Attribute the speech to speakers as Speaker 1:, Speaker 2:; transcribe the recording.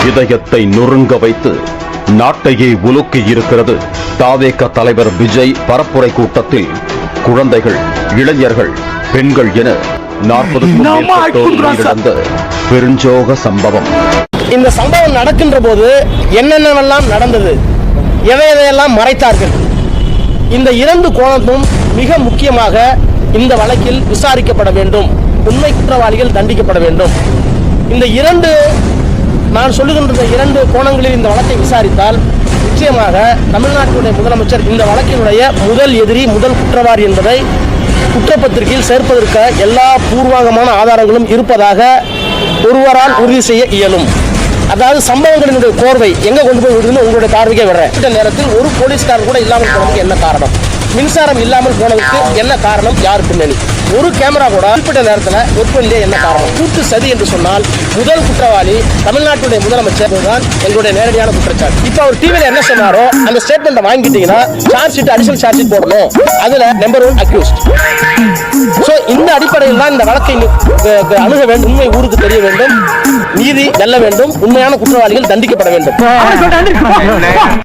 Speaker 1: இதயத்தை நொறுங்க வைத்து நாட்டையே உலுக்கி இருக்கிறது. தாவேக தலைவர் விஜய் பரப்புரை கூட்டத்தில் குழந்தைகள், இளைஞர்கள், பெண்கள் என 40க்கும் மேற்பட்டோர் உயிரிழந்த பெருஞ்சோக சம்பவம்.
Speaker 2: இந்த சம்பவம் நடக்கின்ற போது என்னென்னவெல்லாம் நடந்தது, எதையெல்லாம் மறைத்தார்கள், இந்த இரண்டு கோணமும் மிக முக்கியமாக இந்த வழக்கில் விசாரிக்கப்பட வேண்டும். உண்மை குற்றவாளிகள் தண்டிக்கப்பட வேண்டும். இந்த இரண்டு, நான் சொல்லுகின்ற இரண்டு கோணங்களில் இந்த வழக்கை விசாரித்தால் நிச்சயமாக தமிழ்நாட்டினுடைய முதலமைச்சர் இந்த வழக்கினுடைய முதல் எதிரி, முதல் குற்றவாளி என்பதை குற்றப்பத்திரிகையில் சேர்ப்பதற்கு எல்லா பூர்வாங்கமான ஆதாரங்களும் இருப்பதாக ஒருவரால் உறுதி செய்ய இயலும். அதாவது சம்பவங்களினுடைய கோர்வை எங்க கொண்டு போய் விடுதுன்னு உங்களுடைய பார்வைக்கே வர்றேன். இந்த நேரத்தில் ஒரு போலீஸ்காரர் கூட இல்லாமல் போனதுக்கு என்ன காரணம்? மின்சாரம் இல்லாமல் போனதுக்கு என்ன காரணம்? யார் பின்னணி? ஒரு கேமரா கூட குறிப்பிட்ட நேரத்தில் ஒர்க் என்ன காரணம்? கூட்டு சதி என்று சொன்னால் முதல் குற்றவாளி தமிழ்நாட்டுடைய முதலமைச்சர் தான் எங்களுடைய நேரடியான குற்றச்சாட்டு. இப்ப அவர் டிவியில் என்ன சொன்னாரோ அந்த ஸ்டேட்மெண்ட் வாங்கிட்டீங்கன்னா charge sheet, additional charge sheet போடணும். அதுல நம்பர் 1 அக்யூஸ்ட். சோ இந்த அடிப்படையில் தான் இந்த வழக்கை அணுக வேண்டும். உண்மை ஊருக்கு தெரிய வேண்டும், நீதி வெல்ல வேண்டும், உண்மையான குற்றவாளிகள் தண்டிக்கப்பட வேண்டும்.